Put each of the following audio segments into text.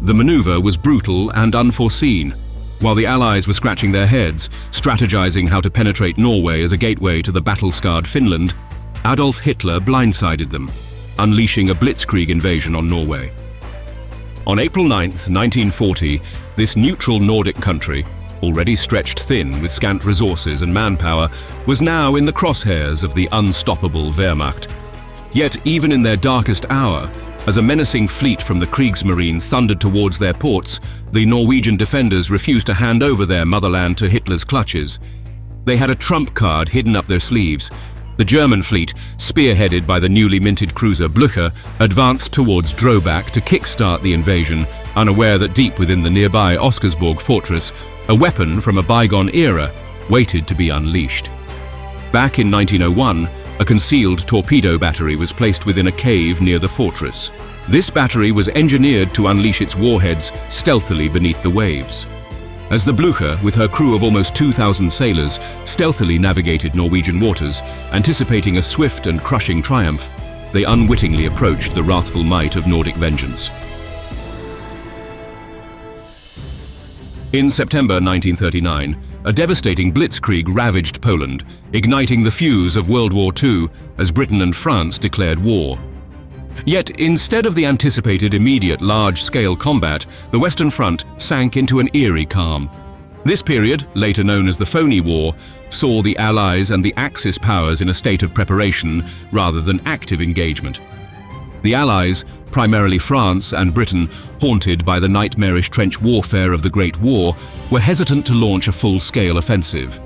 The maneuver was brutal and unforeseen. While the Allies were scratching their heads, strategizing how to penetrate Norway as a gateway to the battle-scarred Finland, Adolf Hitler blindsided them, unleashing a blitzkrieg invasion on Norway. On April 9, 1940, this neutral Nordic country, already stretched thin with scant resources and manpower, was now in the crosshairs of the unstoppable Wehrmacht. Yet even in their darkest hour, as a menacing fleet from the Kriegsmarine thundered towards their ports, the Norwegian defenders refused to hand over their motherland to Hitler's clutches. They had a trump card hidden up their sleeves. The German fleet, spearheaded by the newly minted cruiser Blücher, advanced towards Drøbak to kickstart the invasion, unaware that deep within the nearby Oscarsborg Fortress, a weapon from a bygone era waited to be unleashed. Back in 1901, a concealed torpedo battery was placed within a cave near the fortress. This battery was engineered to unleash its warheads stealthily beneath the waves. As the Blücher, with her crew of almost 2,000 sailors, stealthily navigated Norwegian waters, anticipating a swift and crushing triumph, they unwittingly approached the wrathful might of Nordic vengeance. In September 1939, a devastating blitzkrieg ravaged Poland, igniting the fuse of World War II as Britain and France declared war. Yet, instead of the anticipated immediate large-scale combat, the Western Front sank into an eerie calm. This period, later known as the Phony War, saw the Allies and the Axis powers in a state of preparation rather than active engagement. The Allies, primarily France and Britain, haunted by the nightmarish trench warfare of the Great War, were hesitant to launch a full-scale offensive.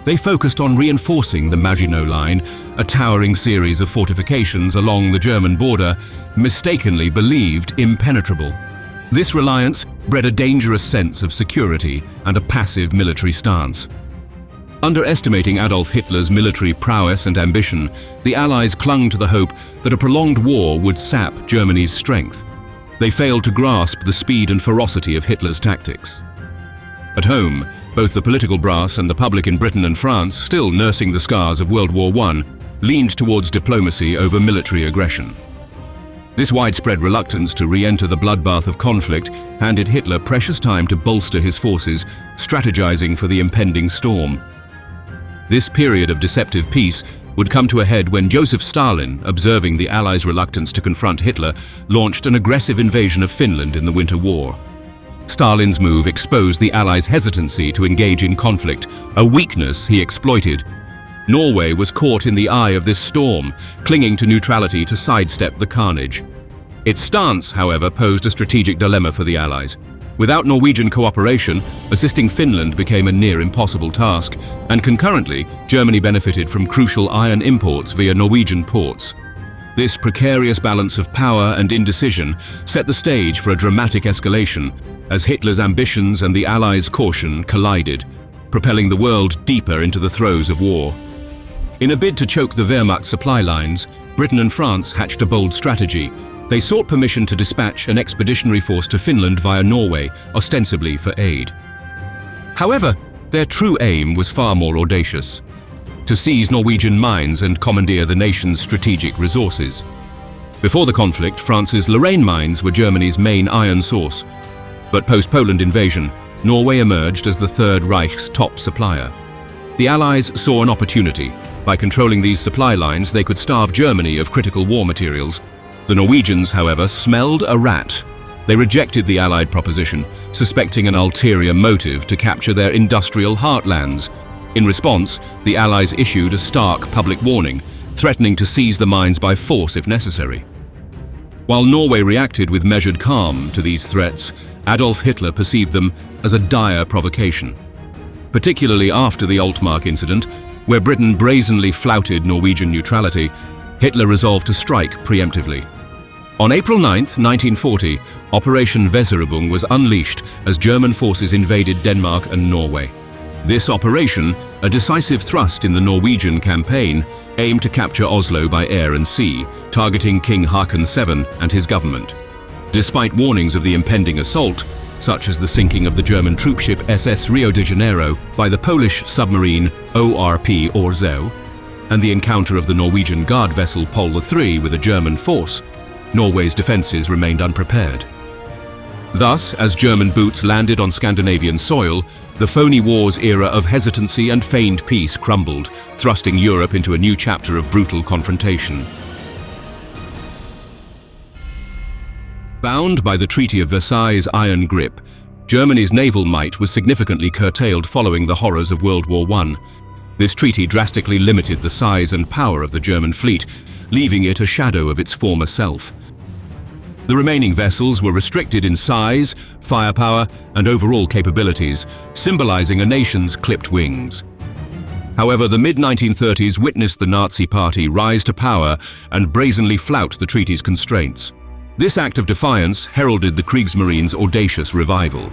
They focused on reinforcing the Maginot Line, a towering series of fortifications along the German border, mistakenly believed impenetrable. This reliance bred a dangerous sense of security and a passive military stance. Underestimating Adolf Hitler's military prowess and ambition, the Allies clung to the hope that a prolonged war would sap Germany's strength. They failed to grasp the speed and ferocity of Hitler's tactics. At home, both the political brass and the public in Britain and France, still nursing the scars of World War I, leaned towards diplomacy over military aggression. This widespread reluctance to re-enter the bloodbath of conflict handed Hitler precious time to bolster his forces, strategizing for the impending storm. This period of deceptive peace would come to a head when Joseph Stalin, observing the Allies' reluctance to confront Hitler, launched an aggressive invasion of Finland in the Winter War. Stalin's move exposed the Allies' hesitancy to engage in conflict, a weakness he exploited. Norway was caught in the eye of this storm, clinging to neutrality to sidestep the carnage. Its stance, however, posed a strategic dilemma for the Allies. Without Norwegian cooperation, assisting Finland became a near impossible task, and concurrently, Germany benefited from crucial iron imports via Norwegian ports. This precarious balance of power and indecision set the stage for a dramatic escalation as Hitler's ambitions and the Allies' caution collided, propelling the world deeper into the throes of war. In a bid to choke the Wehrmacht supply lines, Britain and France hatched a bold strategy. They sought permission to dispatch an expeditionary force to Finland via Norway, ostensibly for aid. However, their true aim was far more audacious: to seize Norwegian mines and commandeer the nation's strategic resources. Before the conflict, France's Lorraine mines were Germany's main iron source. But post-Poland invasion, Norway emerged as the Third Reich's top supplier. The Allies saw an opportunity. By controlling these supply lines, they could starve Germany of critical war materials. The Norwegians, however, smelled a rat. They rejected the Allied proposition, suspecting an ulterior motive to capture their industrial heartlands. In response, the Allies issued a stark public warning, threatening to seize the mines by force if necessary. While Norway reacted with measured calm to these threats, Adolf Hitler perceived them as a dire provocation. Particularly after the Altmark incident, where Britain brazenly flouted Norwegian neutrality, Hitler resolved to strike preemptively. On April 9, 1940, Operation Weserübung was unleashed as German forces invaded Denmark and Norway. This operation, a decisive thrust in the Norwegian campaign, aimed to capture Oslo by air and sea, targeting King Haakon VII and his government. Despite warnings of the impending assault, such as the sinking of the German troopship SS Rio de Janeiro by the Polish submarine ORP Orzeł, and the encounter of the Norwegian guard vessel Pol III with a German force, Norway's defenses remained unprepared. Thus, as German boots landed on Scandinavian soil, the phony wars era of hesitancy and feigned peace crumbled, thrusting Europe into a new chapter of brutal confrontation. Bound by the Treaty of Versailles' iron grip, Germany's naval might was significantly curtailed following the horrors of World War I. This treaty drastically limited the size and power of the German fleet, leaving it a shadow of its former self. The remaining vessels were restricted in size, firepower, and overall capabilities, symbolizing a nation's clipped wings. However, the mid-1930s witnessed the Nazi Party rise to power and brazenly flout the treaty's constraints. This act of defiance heralded the Kriegsmarine's audacious revival.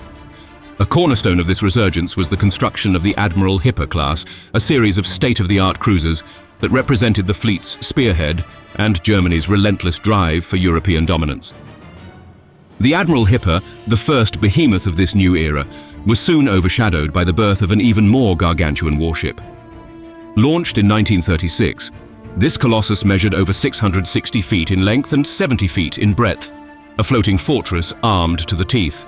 A cornerstone of this resurgence was the construction of the Admiral Hitler class, a series of state-of-the-art cruisers that represented the fleet's spearhead and Germany's relentless drive for European dominance. The Admiral Hitler, the first behemoth of this new era, was soon overshadowed by the birth of an even more gargantuan warship. Launched in 1936, this colossus measured over 660 feet in length and 70 feet in breadth, a floating fortress armed to the teeth.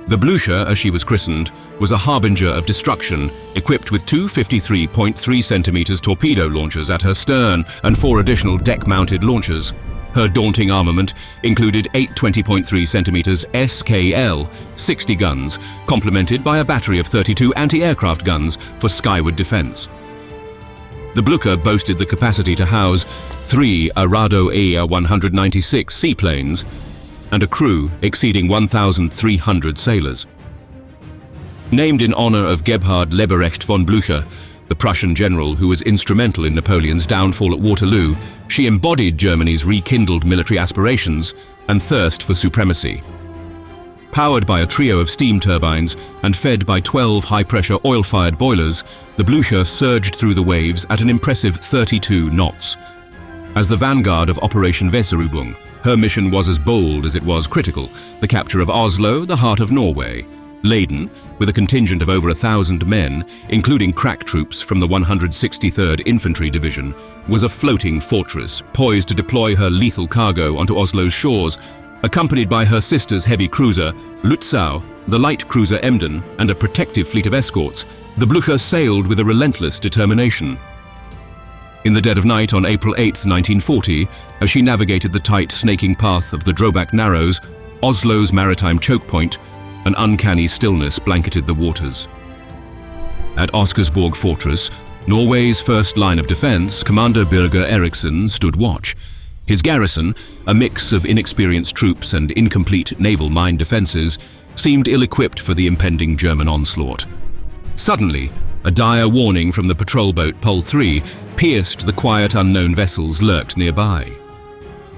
The Blücher, as she was christened, was a harbinger of destruction, equipped with two 53.3 centimeters torpedo launchers at her stern and 4 additional deck-mounted launchers. Her daunting armament included 8 20.3 centimeters SKL, 60 guns, complemented by a battery of 32 anti-aircraft guns for skyward defense. The Blücher boasted the capacity to house 3 Arado EA-196 seaplanes and a crew exceeding 1,300 sailors. Named in honor of Gebhard Leberecht von Blücher, the Prussian general who was instrumental in Napoleon's downfall at Waterloo, she embodied Germany's rekindled military aspirations and thirst for supremacy. Powered by a trio of steam turbines and fed by 12 high-pressure oil-fired boilers, the Blücher surged through the waves at an impressive 32 knots. As the vanguard of Operation Weserübung, her mission was as bold as it was critical: the capture of Oslo, the heart of Norway. Laden, with a contingent of over 1,000 men, including crack troops from the 163rd Infantry Division, was a floating fortress poised to deploy her lethal cargo onto Oslo's shores. Accompanied by her sister's heavy cruiser, Lützow, the light cruiser Emden, and a protective fleet of escorts, the Blücher sailed with a relentless determination. In the dead of night on April 8, 1940, as she navigated the tight, snaking path of the Drobak Narrows, Oslo's maritime choke point, an uncanny stillness blanketed the waters. At Oscarsborg Fortress, Norway's first line of defense, Commander Birger Eriksen stood watch. His garrison, a mix of inexperienced troops and incomplete naval mine defenses, seemed ill-equipped for the impending German onslaught. Suddenly, a dire warning from the patrol boat Pole 3 pierced the quiet unknown vessels lurked nearby.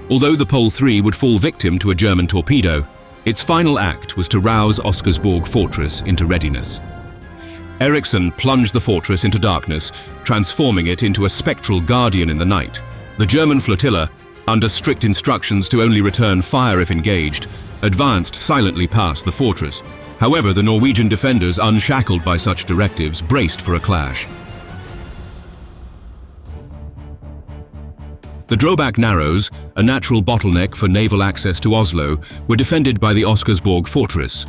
Although the Pole 3 would fall victim to a German torpedo, its final act was to rouse Oscarsborg Fortress into readiness. Eriksen plunged the fortress into darkness, transforming it into a spectral guardian in the night. The German flotilla, under strict instructions to only return fire if engaged, advanced silently past the fortress. However, the Norwegian defenders, unshackled by such directives, braced for a clash. The Drobak Narrows, a natural bottleneck for naval access to Oslo, were defended by the Oscarsborg Fortress.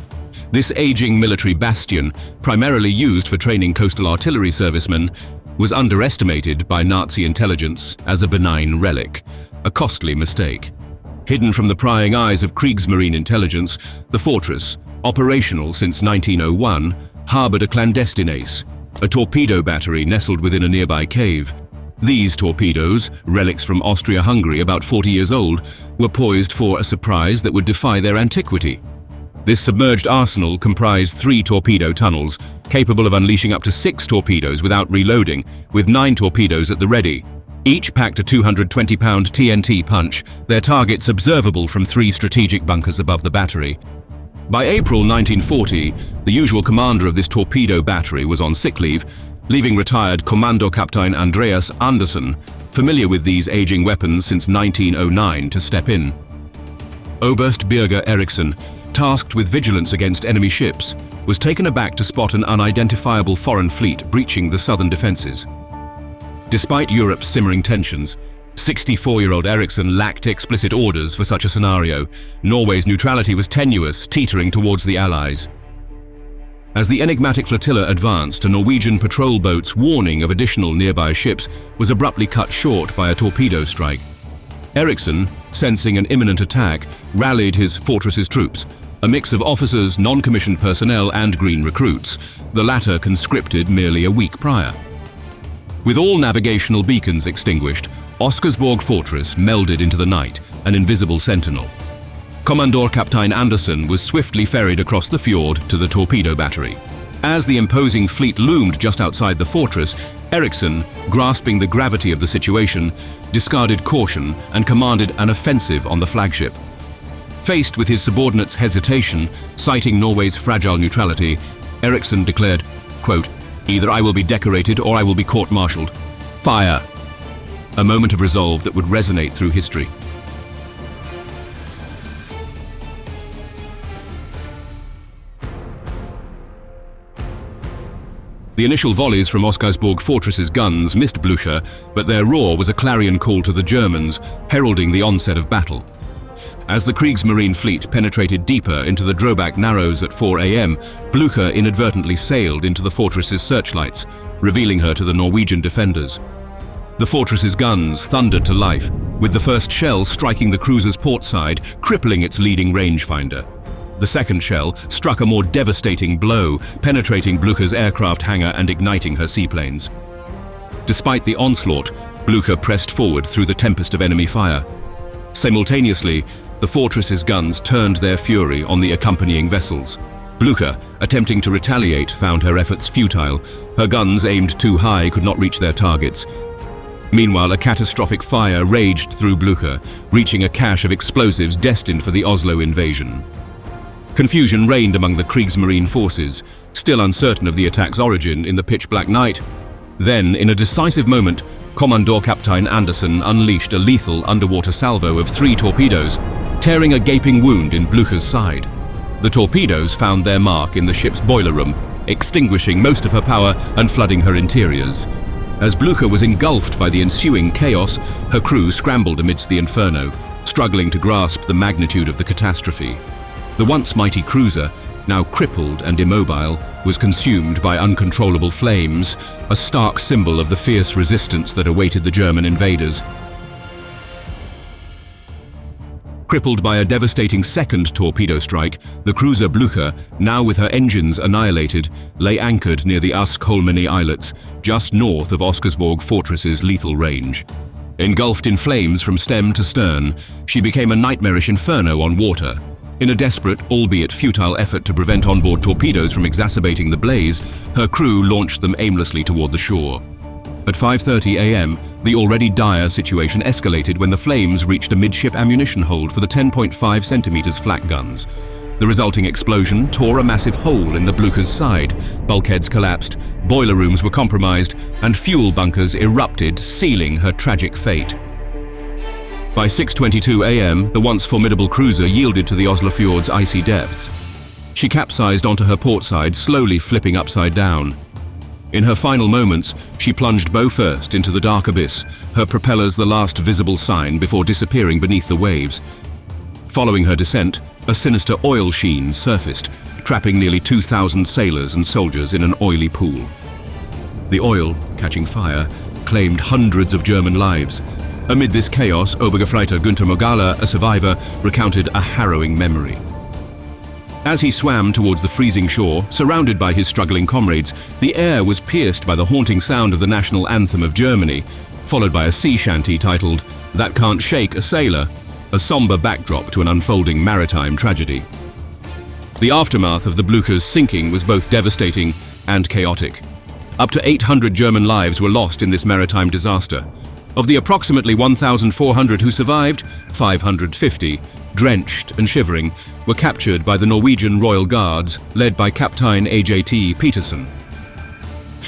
This aging military bastion, primarily used for training coastal artillery servicemen, was underestimated by Nazi intelligence as a benign relic, a costly mistake. Hidden from the prying eyes of Kriegsmarine intelligence, the fortress, operational since 1901, harbored a clandestine ace, a torpedo battery nestled within a nearby cave. These torpedoes, relics from Austria-Hungary about 40 years old, were poised for a surprise that would defy their antiquity. This submerged arsenal comprised 3 torpedo tunnels, capable of unleashing up to 6 torpedoes without reloading, with 9 torpedoes at the ready. Each packed a 220-pound TNT punch, their targets observable from 3 strategic bunkers above the battery. By April 1940, the usual commander of this torpedo battery was on sick leave, leaving retired Kommandokaptein Andreas Andersen, familiar with these aging weapons since 1909, to step in. Oberst Birger Eriksen, tasked with vigilance against enemy ships, was taken aback to spot an unidentifiable foreign fleet breaching the southern defenses. Despite Europe's simmering tensions, 64-year-old Eriksson lacked explicit orders for such a scenario. Norway's neutrality was tenuous, teetering towards the Allies. As the enigmatic flotilla advanced, a Norwegian patrol boat's warning of additional nearby ships was abruptly cut short by a torpedo strike. Eriksson, sensing an imminent attack, rallied his fortress's troops, a mix of officers, non-commissioned personnel and green recruits, the latter conscripted merely a week prior. With all navigational beacons extinguished, Oscarsborg Fortress melded into the night, an invisible sentinel. Commandor Captain Andersen was swiftly ferried across the fjord to the torpedo battery. As the imposing fleet loomed just outside the fortress, Eriksson, grasping the gravity of the situation, discarded caution and commanded an offensive on the flagship. Faced with his subordinates' hesitation, citing Norway's fragile neutrality, Eriksson declared, quote, "Either I will be decorated or I will be court-martialed. Fire!" A moment of resolve that would resonate through history. The initial volleys from Oscarsborg Fortress's guns missed Blücher, but their roar was a clarion call to the Germans, heralding the onset of battle. As the Kriegsmarine fleet penetrated deeper into the Drøbak narrows at 4 a.m., Blücher inadvertently sailed into the fortress's searchlights, revealing her to the Norwegian defenders. The fortress's guns thundered to life, with the first shell striking the cruiser's port side, crippling its leading rangefinder. The second shell struck a more devastating blow, penetrating Blücher's aircraft hangar and igniting her seaplanes. Despite the onslaught, Blücher pressed forward through the tempest of enemy fire. Simultaneously, the fortress's guns turned their fury on the accompanying vessels. Blücher, attempting to retaliate, found her efforts futile. Her guns, aimed too high, could not reach their targets. Meanwhile, a catastrophic fire raged through Blücher, reaching a cache of explosives destined for the Oslo invasion. Confusion reigned among the Kriegsmarine forces, still uncertain of the attack's origin in the pitch-black night. Then, in a decisive moment, Commandor Captain Andersen unleashed a lethal underwater salvo of 3 torpedoes, tearing a gaping wound in Blücher's side. The torpedoes found their mark in the ship's boiler room, extinguishing most of her power and flooding her interiors. As Blücher was engulfed by the ensuing chaos, her crew scrambled amidst the inferno, struggling to grasp the magnitude of the catastrophe. The once mighty cruiser, now crippled and immobile, was consumed by uncontrollable flames, a stark symbol of the fierce resistance that awaited the German invaders. Crippled by a devastating second torpedo strike, the cruiser Blücher, now with her engines annihilated, lay anchored near the Askholmene Islets, just north of Oscarsborg Fortress's lethal range. Engulfed in flames from stem to stern, she became a nightmarish inferno on water. In a desperate, albeit futile effort to prevent onboard torpedoes from exacerbating the blaze, her crew launched them aimlessly toward the shore. At 5:30 a.m., the already dire situation escalated when the flames reached a midship ammunition hold for the 10.5 centimeters flak guns. The resulting explosion tore a massive hole in the Blücher's side, bulkheads collapsed, boiler rooms were compromised, and fuel bunkers erupted, sealing her tragic fate. By 6:22 a.m., the once formidable cruiser yielded to the Oslofjord's icy depths. She capsized onto her port side, slowly flipping upside down. In her final moments, she plunged bow first into the dark abyss, her propellers the last visible sign before disappearing beneath the waves. Following her descent, a sinister oil sheen surfaced, trapping nearly 2,000 sailors and soldiers in an oily pool. The oil, catching fire, claimed hundreds of German lives. Amid this chaos, Obergefreiter Günther Mogala, a survivor, recounted a harrowing memory. As he swam towards the freezing shore, surrounded by his struggling comrades, the air was pierced by the haunting sound of the national anthem of Germany, followed by a sea shanty titled "That Can't Shake a Sailor," a somber backdrop to an unfolding maritime tragedy. The aftermath of the Blücher's sinking was both devastating and chaotic. Up to 800 German lives were lost in this maritime disaster. Of the approximately 1,400 who survived, 550, drenched and shivering, were captured by the Norwegian Royal Guards, led by Captain A.J.T. Petersen.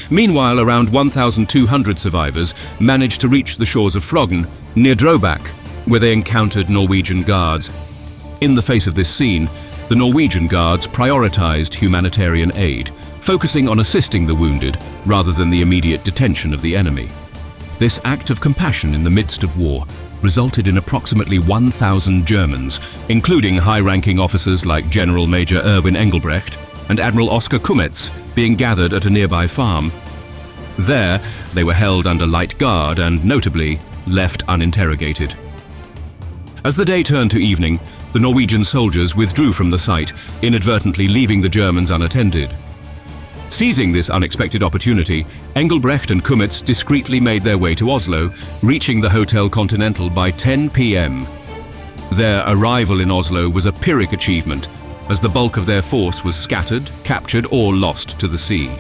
Meanwhile, around 1,200 survivors managed to reach the shores of Frogn, near Drøbak, where they encountered Norwegian guards. In the face of this scene, the Norwegian guards prioritized humanitarian aid, focusing on assisting the wounded rather than the immediate detention of the enemy. This act of compassion in the midst of war resulted in approximately 1,000 Germans, including high-ranking officers like General Major Erwin Engelbrecht and Admiral Oskar Kummetz, being gathered at a nearby farm. There, they were held under light guard and, notably, left uninterrogated. As the day turned to evening, the Norwegian soldiers withdrew from the site, inadvertently leaving the Germans unattended. Seizing this unexpected opportunity, Engelbrecht and Kummetz discreetly made their way to Oslo, reaching the Hotel Continental by 10 p.m. Their arrival in Oslo was a Pyrrhic achievement, as the bulk of their force was scattered, captured, or lost to the sea.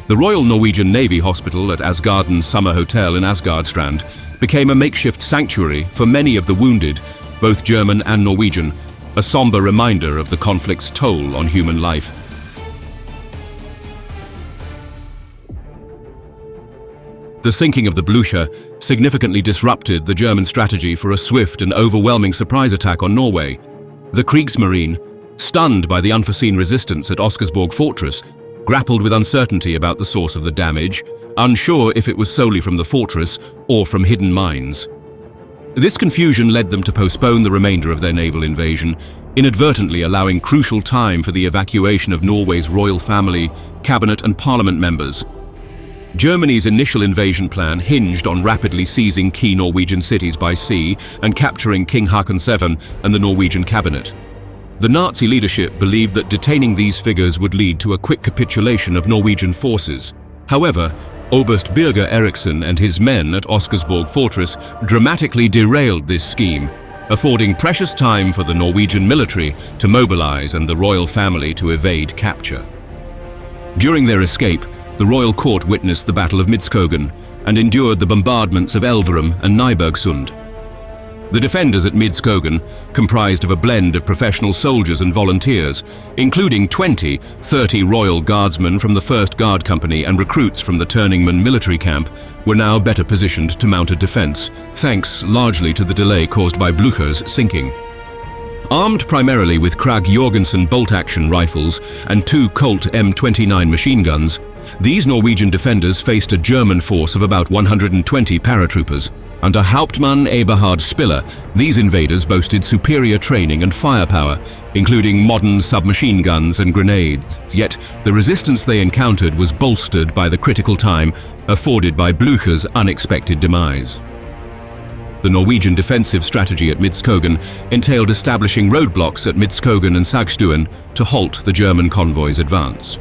The Royal Norwegian Navy Hospital at Asgarden's Summer Hotel in Asgardstrand became a makeshift sanctuary for many of the wounded, both German and Norwegian, a somber reminder of the conflict's toll on human life. The sinking of the Blücher significantly disrupted the German strategy for a swift and overwhelming surprise attack on Norway. The Kriegsmarine, stunned by the unforeseen resistance at Oscarsborg Fortress, grappled with uncertainty about the source of the damage, unsure if it was solely from the fortress or from hidden mines. This confusion led them to postpone the remainder of their naval invasion, inadvertently allowing crucial time for the evacuation of Norway's royal family, cabinet and parliament members. Germany's initial invasion plan hinged on rapidly seizing key Norwegian cities by sea and capturing King Haakon VII and the Norwegian cabinet. The Nazi leadership believed that detaining these figures would lead to a quick capitulation of Norwegian forces. However, Oberst Birger Eriksen and his men at Oscarsborg Fortress dramatically derailed this scheme, affording precious time for the Norwegian military to mobilize and the royal family to evade capture. During their escape, the royal court witnessed the Battle of Midskogen and endured the bombardments of Elverum and Nybergsund. The defenders at Midskogen comprised of a blend of professional soldiers and volunteers, including 30 Royal Guardsmen from the 1st Guard Company and recruits from the Turningman military camp, were now better positioned to mount a defense, thanks largely to the delay caused by Blücher's sinking. Armed primarily with Krag Jorgensen bolt-action rifles and 2 Colt M29 machine guns, these Norwegian defenders faced a German force of about 120 paratroopers. Under Hauptmann Eberhard Spiller, these invaders boasted superior training and firepower, including modern submachine guns and grenades, yet the resistance they encountered was bolstered by the critical time afforded by Blücher's unexpected demise. The Norwegian defensive strategy at Midskogen entailed establishing roadblocks at Midskogen and Sagstuen to halt the German convoy's advance.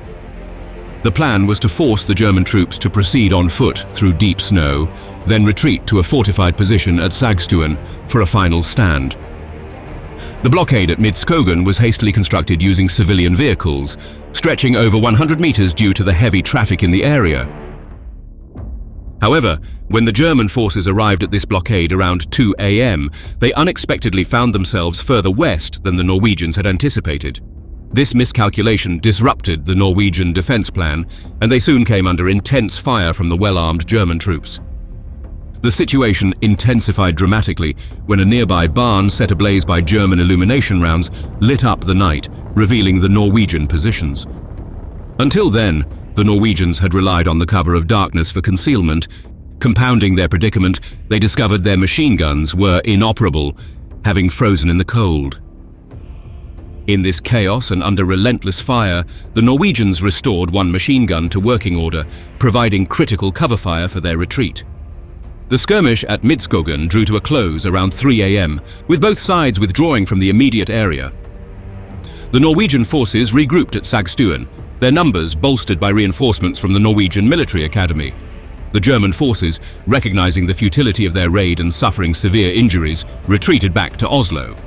The plan was to force the German troops to proceed on foot through deep snow, then retreat to a fortified position at Sagstuen for a final stand. The blockade at Midskogen was hastily constructed using civilian vehicles, stretching over 100 meters due to the heavy traffic in the area. However, when the German forces arrived at this blockade around 2 a.m., they unexpectedly found themselves further west than the Norwegians had anticipated. This miscalculation disrupted the Norwegian defense plan, and they soon came under intense fire from the well-armed German troops. The situation intensified dramatically when a nearby barn set ablaze by German illumination rounds lit up the night, revealing the Norwegian positions. Until then, the Norwegians had relied on the cover of darkness for concealment. Compounding their predicament, they discovered their machine guns were inoperable, having frozen in the cold. In this chaos and under relentless fire, the Norwegians restored one machine gun to working order, providing critical cover fire for their retreat. The skirmish at Midskogen drew to a close around 3 a.m., with both sides withdrawing from the immediate area. The Norwegian forces regrouped at Sagstuen, their numbers bolstered by reinforcements from the Norwegian Military Academy. The German forces, recognizing the futility of their raid and suffering severe injuries, retreated back to Oslo.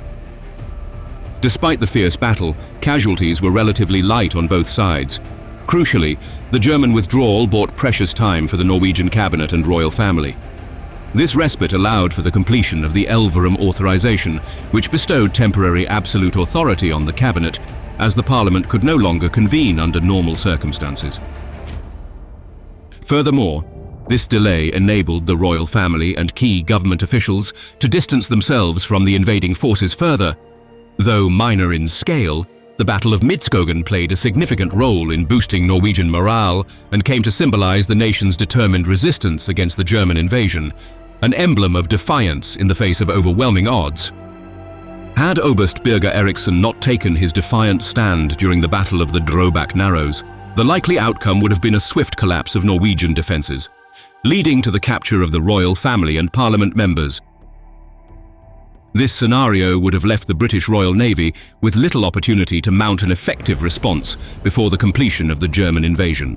Despite the fierce battle, casualties were relatively light on both sides. Crucially, the German withdrawal bought precious time for the Norwegian cabinet and royal family. This respite allowed for the completion of the Elverum authorization, which bestowed temporary absolute authority on the cabinet, as the parliament could no longer convene under normal circumstances. Furthermore, this delay enabled the royal family and key government officials to distance themselves from the invading forces further. Though minor in scale, The Battle of Midskogen played a significant role in boosting Norwegian morale and came to symbolize the nation's determined resistance against the German invasion, an emblem of defiance in the face of overwhelming odds. Had Oberst Birger Eriksson not taken his defiant stand during the Battle of the Drobak Narrows, the likely outcome would have been a swift collapse of Norwegian defenses, leading to the capture of the royal family and parliament members. This scenario would have left the British Royal Navy with little opportunity to mount an effective response before the completion of the German invasion.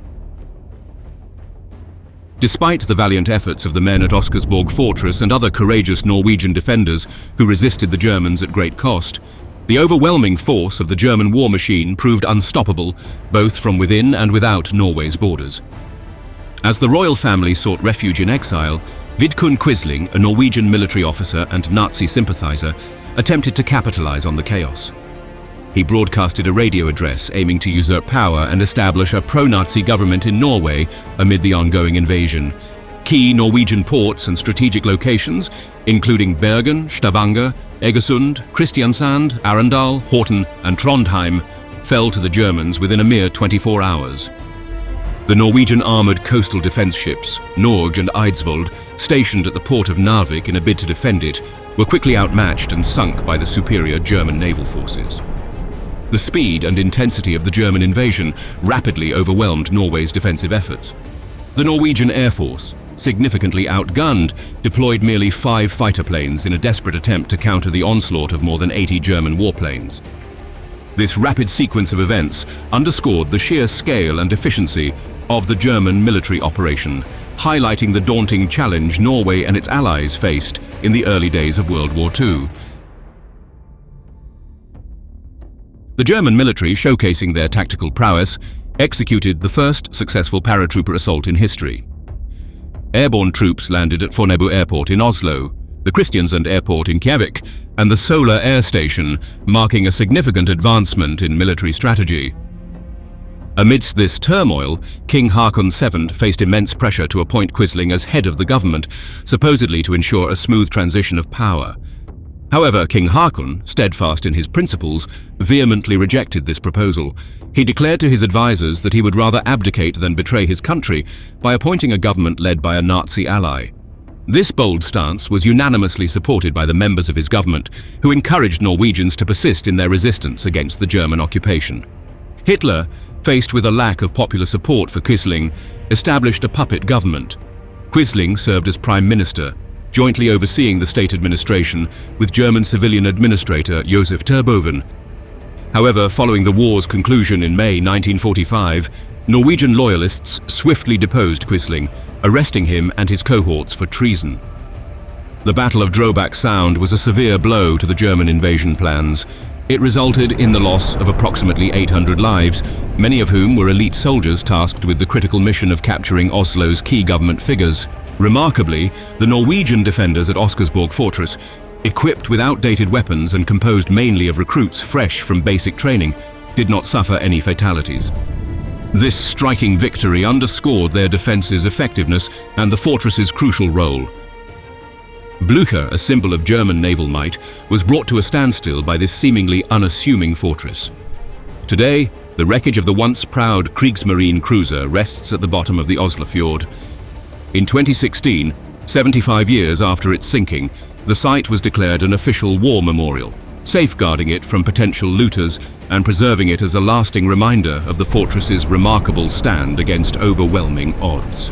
Despite the valiant efforts of the men at Oscarsborg Fortress and other courageous Norwegian defenders who resisted the Germans at great cost, the overwhelming force of the German war machine proved unstoppable both from within and without Norway's borders. As the royal family sought refuge in exile, Vidkun Quisling, a Norwegian military officer and Nazi sympathizer, attempted to capitalize on the chaos. He broadcasted a radio address aiming to usurp power and establish a pro-Nazi government in Norway amid the ongoing invasion. Key Norwegian ports and strategic locations, including Bergen, Stavanger, Egersund, Kristiansand, Arendal, Horten and Trondheim, fell to the Germans within a mere 24 hours. The Norwegian armoured coastal defence ships, Norge and Eidsvold, stationed at the port of Narvik in a bid to defend it, were quickly outmatched and sunk by the superior German naval forces. The speed and intensity of the German invasion rapidly overwhelmed Norway's defensive efforts. The Norwegian Air Force, significantly outgunned, deployed merely 5 fighter planes in a desperate attempt to counter the onslaught of more than 80 German warplanes. This rapid sequence of events underscored the sheer scale and efficiency of the German military operation, highlighting the daunting challenge Norway and its allies faced in the early days of World War II. The German military, showcasing their tactical prowess, executed the first successful paratrooper assault in history. Airborne troops landed at Fornebu Airport in Oslo, the Kristiansand Airport in Kjevik, and the Sola Air Station, marking a significant advancement in military strategy. Amidst this turmoil, King Haakon VII faced immense pressure to appoint Quisling as head of the government, supposedly to ensure a smooth transition of power. However, King Haakon, steadfast in his principles, vehemently rejected this proposal. He declared to his advisors that he would rather abdicate than betray his country by appointing a government led by a Nazi ally. This bold stance was unanimously supported by the members of his government, who encouraged Norwegians to persist in their resistance against the German occupation. Hitler, faced with a lack of popular support for Quisling, established a puppet government. Quisling served as prime minister, jointly overseeing the state administration with German civilian administrator Josef Terboven. However, following the war's conclusion in May 1945, Norwegian loyalists swiftly deposed Quisling, arresting him and his cohorts for treason. The Battle of Drobak Sound was a severe blow to the German invasion plans. It resulted in the loss of approximately 800 lives, many of whom were elite soldiers tasked with the critical mission of capturing Oslo's key government figures. Remarkably, the Norwegian defenders at Oscarsborg Fortress, equipped with outdated weapons and composed mainly of recruits fresh from basic training, did not suffer any fatalities. This striking victory underscored their defense's effectiveness and the fortress's crucial role. Blücher, a symbol of German naval might, was brought to a standstill by this seemingly unassuming fortress. Today, the wreckage of the once proud Kriegsmarine cruiser rests at the bottom of the Oslofjord. In 2016, 75 years after its sinking, the site was declared an official war memorial, safeguarding it from potential looters and preserving it as a lasting reminder of the fortress's remarkable stand against overwhelming odds.